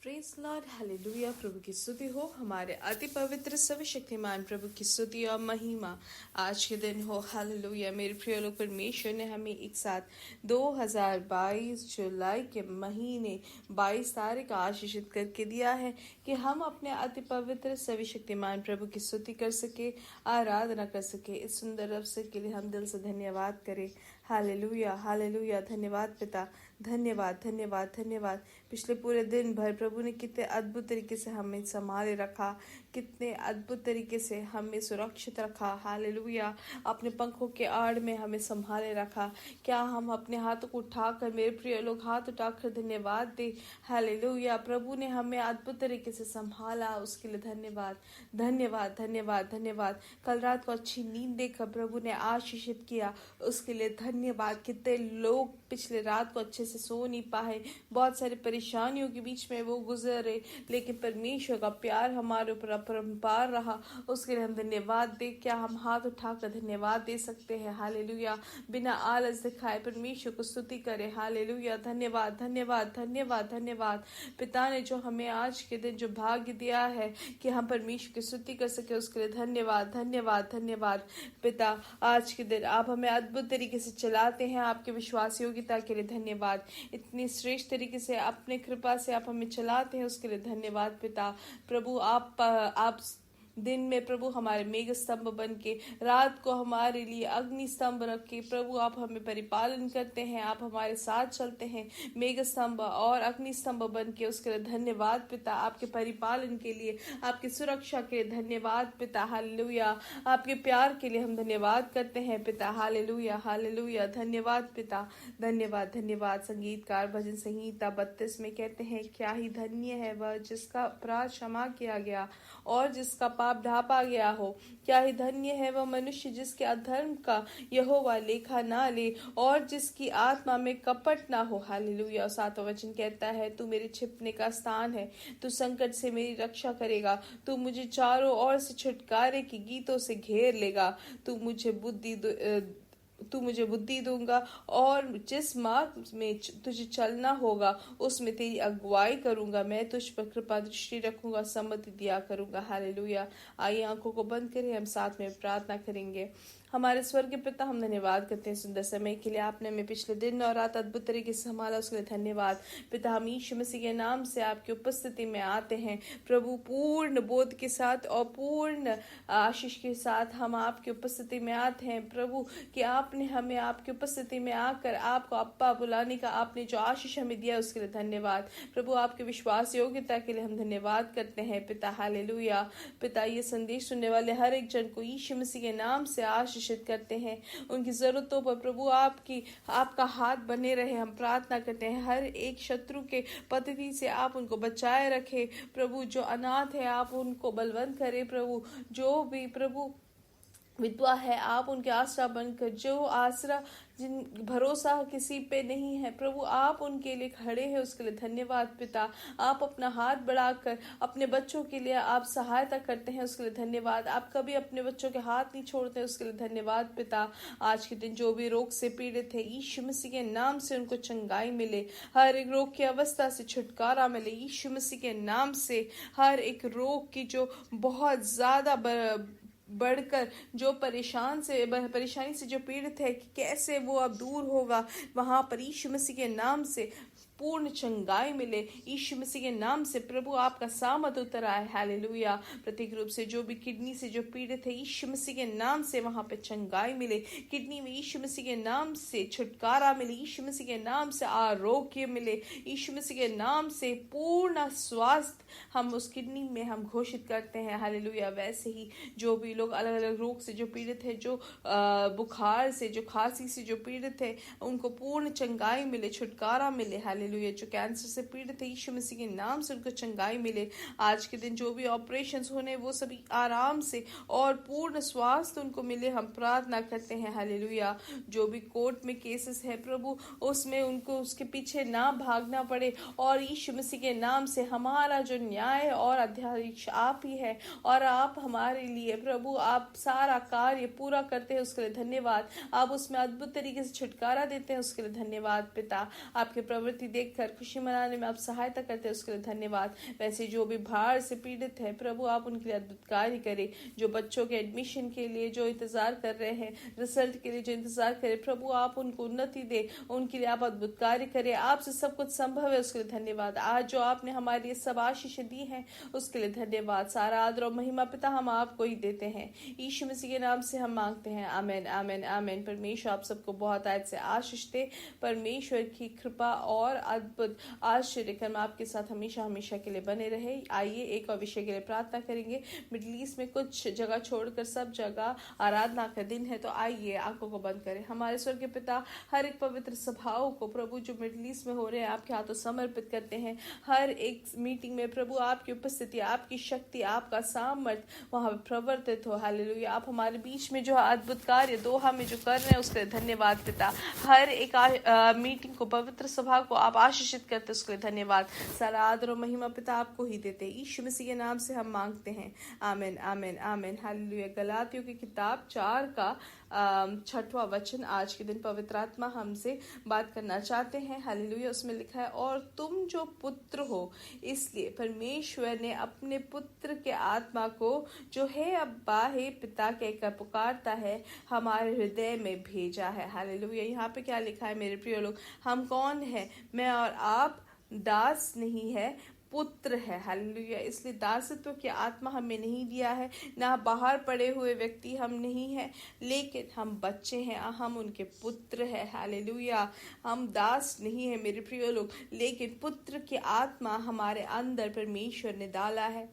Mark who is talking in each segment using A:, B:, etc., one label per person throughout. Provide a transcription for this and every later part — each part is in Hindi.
A: Praise Lord hallelujah. प्रभु की स्तुति हो। हमारे अति पवित्र सर्वशक्तिमान प्रभु की स्तुति और महिमा आज के दिन हो। हालेलुया। मेरे प्रिय लोग, परमेश्वर ने हमें एक साथ 2022 जुलाई के महीने 22 तारीख आशीषित करके दिया है कि हम अपने अति पवित्र सर्वशक्तिमान प्रभु की स्तुति कर सके, आराधना कर सके। इस सुंदर अवसर के लिए हम दिल से धन्यवाद करें। Hallelujah hallelujah. धन्यवाद पिता, धन्यवाद धन्यवाद धन्यवाद। पिछले पूरे दिन भर प्रभु ने कितने अद्भुत तरीके से हमें संभाले रखा, कितने अद्भुत तरीके से हमें सुरक्षित रखा। हालेलुया। अपने पंखों के आड़ में हमें संभाले रखा। क्या हम अपने हाथों को उठाकर, मेरे प्रिय लोग, हाथ उठाकर धन्यवाद दे। हालेलुया। प्रभु ने हमें अद्भुत तरीके से संभाला, उसके लिए धन्यवाद धन्यवाद धन्यवाद धन्यवाद। कल रात को अच्छी नींद देकर प्रभु ने आशीषित किया, उसके लिए धन्यवाद। कितने लोग पिछले रात को अच्छे से सो नहीं पाए, बहुत सारी परेशानियों के बीच में वो गुजरे, लेकिन परमेश्वर का प्यार हमारे ऊपर अपरंपार रहा, उसके लिए हम धन्यवाद दे। क्या हम हाथ उठाकर धन्यवाद दे सकते हैं? हालेलुया। बिना आलस दिखाए परमेश्वर को स्तुति करें। हालेलुया। धन्यवाद धन्यवाद धन्यवाद धन्यवाद। पिता ने जो हमें आज के दिन जो भाग्य दिया है कि हम परमेश्वर की स्तुति कर सके, उसके लिए धन्यवाद धन्यवाद धन्यवाद। पिता, आज के दिन आप हमें अद्भुत तरीके से चलाते हैं, आपके विश्वास योग्यता के लिए धन्यवाद। इतनी श्रेष्ठ तरीके से अपने कृपा से आप हमें चलाते हैं, उसके लिए धन्यवाद पिता। प्रभु आप दिन में प्रभु हमारे मेघ स्तंभ बन के, रात को हमारे लिए अग्नि स्तंभ रख के प्रभु आप हमें परिपालन करते हैं, आप हमारे साथ चलते हैं मेघ स्तंभ और अग्नि स्तंभ बन के, उसके लिए धन्यवाद पिता। आपके परिपालन के लिए, आपकी सुरक्षा के लिए धन्यवाद पिता। हालेलुया। आपके प्यार के लिए हम धन्यवाद करते हैं पिता। Hallelujah hallelujah. धन्यवाद पिता, धन्यवाद धन्यवाद। संगीतकार भजन संहिता 32 में कहते हैं, क्या ही धन्य है वह जिसका अपराध क्षमा किया गया और जिसका पाप ढापा गया हो। क्या ही धन्य है वह मनुष्य जिसके अधर्म का यहोवा लेखा ना ले और जिसकी आत्मा में कपट ना हो। हालेलुया। 7वां वचन कहता है, तू मेरे छिपने का स्थान है, तू संकट से मेरी रक्षा करेगा, तू मुझे चारों ओर से छुटकारे की गीतों से घेर लेगा, तू मुझे बुद्धि दूंगा और जिस मार्ग में तुझे चलना होगा उसमें तेरी अगुवाई करूंगा। मैं तुझ पर कृपा दृष्टि रखूंगा, सम्मति दिया करूंगा। हालेलुया। आइए आंखों को बंद करें, हम साथ में प्रार्थना करेंगे। हमारे स्वर्ग के पिता, हम धन्यवाद करते हैं सुंदर समय के लिए। आपने हमें पिछले दिन और रात अद्भुत तरीके से संभाला, उसके लिए धन्यवाद पिता। हम यीशु मसीह के नाम से आपकी उपस्थिति में आते हैं प्रभु, पूर्ण बोध के साथ और पूर्ण आशीष के साथ हम आपकी उपस्थिति में आते हैं प्रभु, कि आपने हमें आपकी उपस्थिति में आकर आपको अप्पा बुलाने का आपने जो आशीष हमें दिया, उसके लिए धन्यवाद प्रभु। आपके विश्वास योग्यता के लिए हम धन्यवाद करते हैं पिता। हालेलुया। पिता, ये संदेश सुनने वाले हर एक जन को यीशु मसीह के नाम से आशीषित करते हैं। उनकी जरूरतों पर प्रभु आपका हाथ बने रहे, हम प्रार्थना करते हैं। हर एक शत्रु के पद्धति से आप उनको बचाए रखे प्रभु। जो अनाथ है आप उनको बलवंत करें प्रभु। जो भी प्रभु विधवा है आप उनके आसरा बनकर, जो आसरा जिन भरोसा किसी पे नहीं है प्रभु, आप उनके लिए खड़े हैं, उसके लिए धन्यवाद पिता। आप अपना हाथ बढ़ाकर अपने बच्चों के लिए आप सहायता करते हैं, उसके लिए धन्यवाद। आप कभी अपने बच्चों के हाथ नहीं छोड़ते, उसके लिए धन्यवाद पिता। आज के दिन जो भी रोग से पीड़ित है, यीशु मसीह के नाम से उनको चंगाई मिले, हर एक रोग की अवस्था से छुटकारा मिले यीशु मसीह के नाम से। हर एक रोग की जो बहुत ज्यादा बढ़कर जो परेशानी से जो पीड़ित है, कि कैसे वो अब दूर होगा, वहां पर यीशु मसीह के नाम से पूर्ण चंगाई मिले यीशु मसीह के नाम से प्रभु। आपका सामत उतर आए। हालेलुया। प्रत्येक रूप से जो भी किडनी से जो पीड़ित है, यीशु मसीह के नाम से वहां पे चंगाई मिले। किडनी में यीशु मसीह के नाम से छुटकारा मिले, यीशु मसीह के नाम से आरोग्य मिले, यीशु मसीह के नाम से पूर्ण स्वास्थ्य हम उस किडनी में हम घोषित करते हैं। हालेलुया। वैसे ही जो भी लोग अलग अलग रोग से जो पीड़ित है, जो बुखार से, जो खांसी से जो पीड़ित है, उनको पूर्ण चंगाई मिले, छुटकारा मिले। हालेलुया। जो कैंसर से पीड़ित है, यीशु मसीह के नाम से उनको चंगाई मिले। आज के दिन जो भी ऑपरेशंस होने, वो सभी आराम से और पूर्ण स्वास्थ्य उनको मिले, हम प्रार्थना करते हैं। हालेलुया। जो भी कोर्ट में केसेस है प्रभु, उसमें उनको उसके पीछे ना भागना पड़े, और यीशु मसीह के नाम से हमारा जो न्याय और अध्यादेश आप ही है, और आप हमारे लिए प्रभु आप सारा कार्य पूरा करते हैं, उसके लिए धन्यवाद। आप उसमें अद्भुत तरीके से छुटकारा देते हैं, उसके लिए धन्यवाद पिता। आपके प्रवृत्ति देखकर खुशी मनाने में आप सहायता करते हैं, उसके लिए धन्यवाद। वैसे जो भी भार से पीड़ित है प्रभु, आप उनके लिए अद्भुत कार्य करें। जो बच्चों के एडमिशन के लिए जो इंतजार कर रहे हैं, रिजल्ट के लिए जो इंतजार करें, प्रभु आप उनको उन्नति दे, उनके लिए आप अद्भुत कार्य करें। आपसे सब कुछ संभव है, उसके लिए धन्यवाद। आज जो आपने हमारे लिए सब आशीष दी है उसके लिए धन्यवाद। सारा आदर और महिमा पिता हम आपको ही देते हैं, यीशु मसीह के नाम से हम मांगते हैं, आमीन आमीन आमीन। परमेश्वर आप सबको बहुत आज से आशीष दे। परमेश्वर की कृपा और अद्भुत आश्चर्य कर्म आपके साथ हमेशा हमेशा के लिए बने रहे। आइए एक और विषय के लिए प्रार्थना करेंगे। मिडिल ईस्ट में कुछ जगह छोड़कर सब जगह आराधना का दिन है, तो आइए आंखों को बंद करें। हमारे स्वर्गीय पिता, हर एक पवित्र सभाओं को प्रभु जो मिडिल ईस्ट में हो रहे हैं आपके हाथों समर्पित करते हैं। हर एक मीटिंग में प्रभु आपकी उपस्थिति, आपकी शक्ति, आपका सामर्थ्य वहां प्रवर्तित हो। हालेलुया। आप हमारे बीच में जो अद्भुत कार्य दोहा में जो कर रहे हैं उसके लिए धन्यवाद पिता। हर एक मीटिंग को, पवित्र सभा को आप आशीषित करते उसके लिए धन्यवाद। सारा आदर और महिमा पिता आपको ही देते, यीशु मसीह के नाम से हम मांगते हैं, आमीन आमीन आमीन। हालेलुया। गलातियों की किताब 4 का 6वां वचन आज के दिन पवित्र आत्मा हमसे बात करना चाहते हैं। हालेलुया। उसमें लिखा है, और तुम जो पुत्र हो इसलिए परमेश्वर ने अपने पुत्र के आत्मा को जो है अब्बा हे पिता कहकर पुकारता है हमारे हृदय में भेजा है। हालेलुया। यहाँ पे क्या लिखा है मेरे प्रिय लोग, हम कौन है? मैं और आप दास नहीं है, पुत्र है। हालेलुया। इसलिए दासत्व की आत्मा हमें नहीं दिया है, ना बाहर पड़े हुए व्यक्ति हम नहीं है, लेकिन हम बच्चे हैं, हम उनके पुत्र हैं। हालेलुया। हम दास नहीं है मेरे प्रिय लोग, लेकिन पुत्र की आत्मा हमारे अंदर परमेश्वर ने डाला है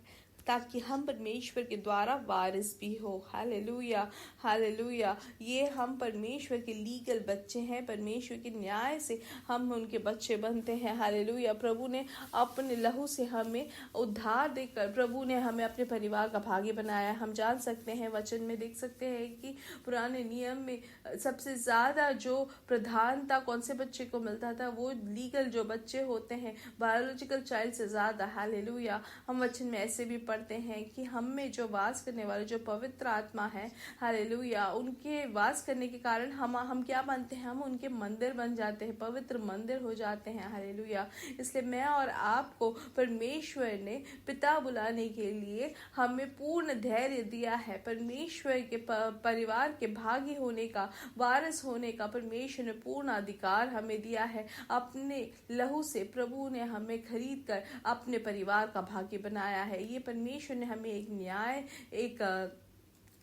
A: ताकि हम परमेश्वर के द्वारा वारिस भी हो। Hallelujah hallelujah. ये हम परमेश्वर के लीगल बच्चे हैं, परमेश्वर के न्याय से हम उनके बच्चे बनते हैं। हालेलुया। प्रभु ने अपने लहू से हमें उद्धार देकर प्रभु ने हमें अपने परिवार का भागी बनाया। हम जान सकते हैं, वचन में देख सकते हैं कि पुराने नियम में सबसे ज्यादा जो प्रधानता कौन से बच्चे को मिलता था, वो लीगल जो बच्चे होते हैं, बायोलॉजिकल चाइल्ड से ज्यादा। हालेलुया। हम वचन में ऐसे भी पढ़ते हैं कि हम में जो वास करने वाले जो पवित्र आत्मा है, हालेलुया, उनके वास करने के कारण हम क्या बनते हैं? हम उनके मंदिर बन जाते हैं, पवित्र मंदिर हो जाते हैं। हालेलुया। इसलिए मैं और आपको परमेश्वर ने पिता बुलाने के लिए हमें पूर्ण धैर्य दिया है। परमेश्वर के परिवार के भागी होने का, वारिस होने का परमेश्वर ने पूर्ण अधिकार हमें दिया है। अपने लहू से प्रभु ने हमें खरीद कर अपने परिवार का भागी बनाया है। ये परमेश्वर ने हमें एक न्याय, एक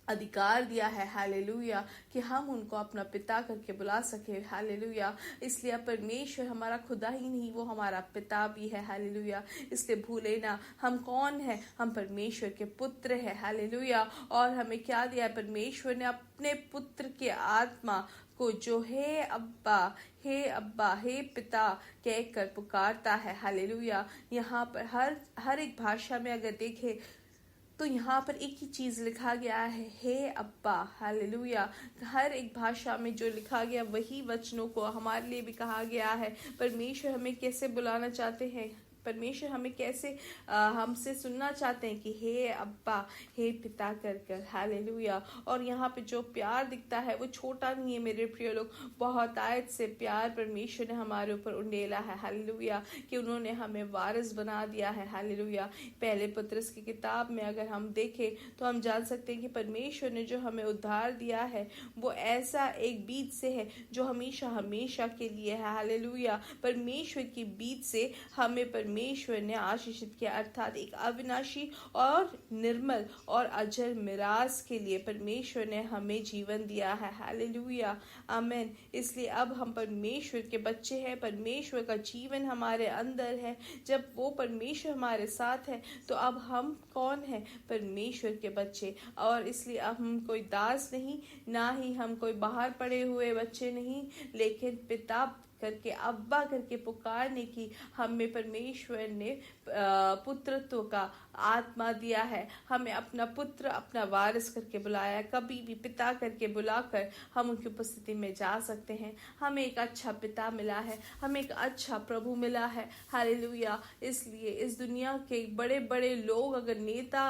A: अधिकार दिया है। हालेलुया। कि हम उनको अपना पिता करके बुला सके। हालेलुया। इसलिए परमेश्वर हमारा खुदा ही नहीं, वो हमारा पिता भी है। हालेलुया। इसलिए भूले ना हम कौन है, हम परमेश्वर के पुत्र है। हालेलुया। और हमें क्या दिया है? परमेश्वर ने अपने पुत्र के आत्मा को जो है अब्बा हे पिता कहकर पुकारता है। हालेलुया। यहाँ पर हर एक भाषा में अगर देखें तो यहाँ पर एक ही चीज लिखा गया है, हे अब्बा। हालेलुया। हर एक भाषा में जो लिखा गया वही वचनों को हमारे लिए भी कहा गया है। परमेश्वर हमें कैसे बुलाना चाहते हैं, परमेश्वर हमें कैसे हमसे सुनना चाहते हैं कि हे अब्बा हे पिता कर कर। हालेलुया। और यहाँ पे जो प्यार दिखता है वो छोटा नहीं है मेरे प्रिय लोग, बहुत आयत से प्यार परमेश्वर ने हमारे ऊपर उंडेला है। हालेलुया। कि उन्होंने हमें वारिस बना दिया है। हालेलुया। पहले पत्रस की किताब में अगर हम देखें तो हम जान सकते हैं कि परमेश्वर ने जो हमें उद्धार दिया है वो ऐसा एक बीज से है जो हमेशा हमेशा के लिए है। हालेलुया। परमेश्वर की बीज से हमें परमेश्वर ने आशीषित किया, अर्थात एक अविनाशी और निर्मल और अजर मिरास के लिए परमेश्वर ने हमें जीवन दिया है। हालेलुया आमीन। इसलिए अब हम परमेश्वर के बच्चे हैं, परमेश्वर का जीवन हमारे अंदर है। जब वो परमेश्वर हमारे साथ है तो अब हम कौन है? परमेश्वर के बच्चे। और इसलिए अब हम कोई दास नहीं, ना ही हम कोई बाहर पड़े हुए बच्चे नहीं, लेकिन पिता करके, अब्बा करके पुकारने की हमें परमेश्वर ने पुत्रत्व का आत्मा दिया है। हमें अपना पुत्र, अपना वारिस करके बुलाया है। कभी भी पिता करके बुलाकर हम उनकी उपस्थिति में जा सकते हैं। हमें एक अच्छा पिता मिला है, हमें एक अच्छा प्रभु मिला है। हालेलुया। इसलिए इस दुनिया के बड़े बड़े लोग अगर नेता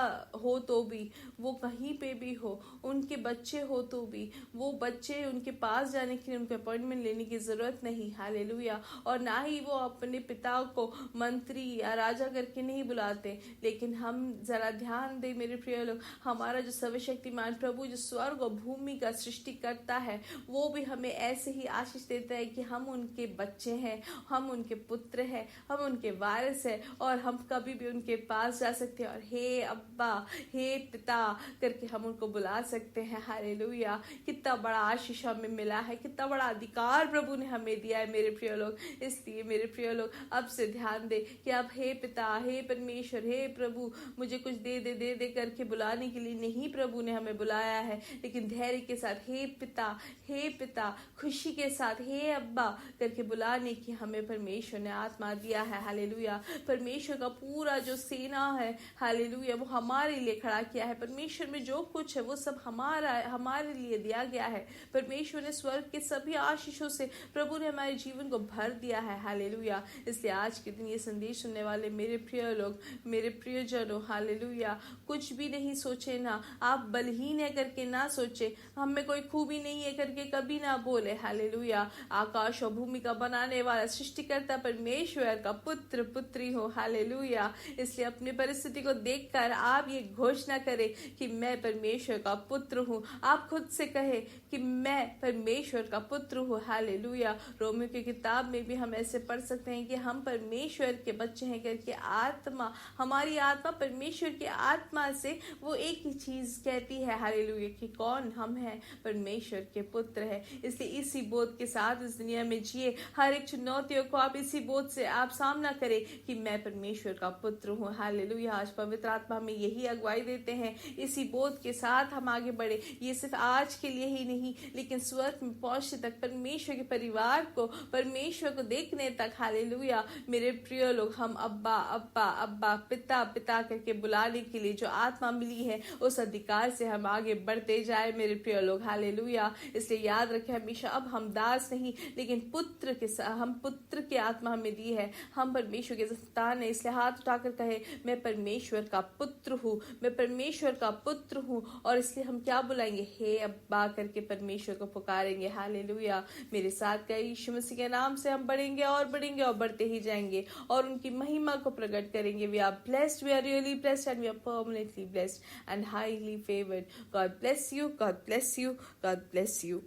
A: हो तो भी, वो कहीं पे भी हो, उनके बच्चे हो तो भी, वो बच्चे उनके पास जाने के लिए उनको अपॉइंटमेंट लेने की जरूरत नहीं। हालेलुया। और ना ही वो अपने पिता को मंत्री या राजा करके नहीं बुलाते, लेकिन हम जरा ध्यान दे मेरे प्रिय लोग, हमारा जो सर्वशक्तिमान प्रभु जो स्वर्ग और भूमि का सृष्टि करता है, वो भी हमें ऐसे ही आशीष देता है कि हम उनके बच्चे हैं, हम उनके पुत्र हैं, हम उनके वारिस हैं, और हम कभी भी उनके पास जा सकते हैं और हे अब्बा, हे पिता करके हम उनको बुला सकते हैं। हालेलुया। कितना बड़ा आशीष हमें मिला है, कितना बड़ा अधिकार प्रभु ने हमें दिया है मेरे प्रिय लोग। इसलिए मेरे प्रिय लोग अब से ध्यान दे कि अब हे पिता, हे परमेश्वर, हे प्रभु, मुझे कुछ दे दे दे दे करके बुलाने के लिए नहीं प्रभु ने हमें बुलाया है, लेकिन धैर्य के साथ हे पिता, हे पिता, खुशी के साथ हे अब्बा करके बुलाने की हमें परमेश्वर ने आत्मा दिया है। हालेलुया। परमेश्वर का पूरा जो सेना है, हालेलुया, वो हमारे लिए खड़ा किया है। परमेश्वर में जो कुछ है वो सब हमारे लिए दिया गया है। परमेश्वर ने स्वर्ग के सभी आशीषों से प्रभु ने हमारे जीवन को भर दिया है। हालेलुया। इसलिए आज के दिन ये संदेश सुनने वाले मेरे प्रिय लोग, मेरे प्रियजनों, हालेलुया, कुछ भी नहीं सोचे ना, आप बलहीन है करके ना सोचे, हम में कोई खूबी नहीं है करके कभी ना बोले। हालेलुया। आकाश और भूमि का बनाने वाला सृष्टिकर्ता परमेश्वर का पुत्र पुत्री हो। हालेलुया। इसलिए अपनी परिस्थिति को देखकर आप ये घोषणा करें कि मैं परमेश्वर का पुत्र हूँ। आप खुद से कहे कि मैं परमेश्वर का पुत्र हूँ। हालेलुया। रोमियो की किताब में भी हम ऐसे पढ़ सकते हैं कि हम परमेश्वर के बच्चे हैं करके आत्मा, हमारी आत्मा परमेश्वर की आत्मा से वो एक ही चीज कहती है। हालेलुया। कि कौन हम हैं, परमेश्वर के पुत्र है। इसलिए इसी बोध के साथ इस दुनिया में जिए, हर एक चुनौतियों को आप इसी बोध से आप सामना करें कि मैं परमेश्वर का पुत्र हूँ। हालेलुया। आज पवित्र आत्मा में यही अगुवाई देते हैं, इसी बोध के साथ हम आगे बढ़े। ये सिर्फ आज के लिए ही नहीं, लेकिन स्वर्ग में पहुंचने तक, परमेश्वर के परिवार को, परमेश्वर को देखने तक। हालेलुया। मेरे प्रिय लोग, हम अब्बा अब्बा अब्बा, पिता पिता करके बुलाने के लिए जो आत्मा मिली है, उस अधिकार से हम आगे बढ़ते जाए मेरे प्रिय लोग। हालेलुया। इसलिए याद रखें हमेशा, अब हम दास नहीं लेकिन पुत्र के साथ, हम पुत्र की आत्मा हमें दी है, हम परमेश्वर के संतान है। इसलिए हाथ उठाकर कहे, मैं परमेश्वर का पुत्र हूँ, मैं परमेश्वर का पुत्र हूँ। और इसलिए हम क्या बुलाएंगे, हे अब्बा करके परमेश्वर को पुकारेंगे। हालेलुया। मेरे साथ कहे, यीशु मसीह के नाम से हम बढ़ेंगे और बढ़ेंगे और बढ़ते ही जाएंगे और उनकी महिमा को प्रकट करेंगे। We are blessed, we are really blessed and we are permanently blessed and highly favored. God bless you. God bless you. God bless you.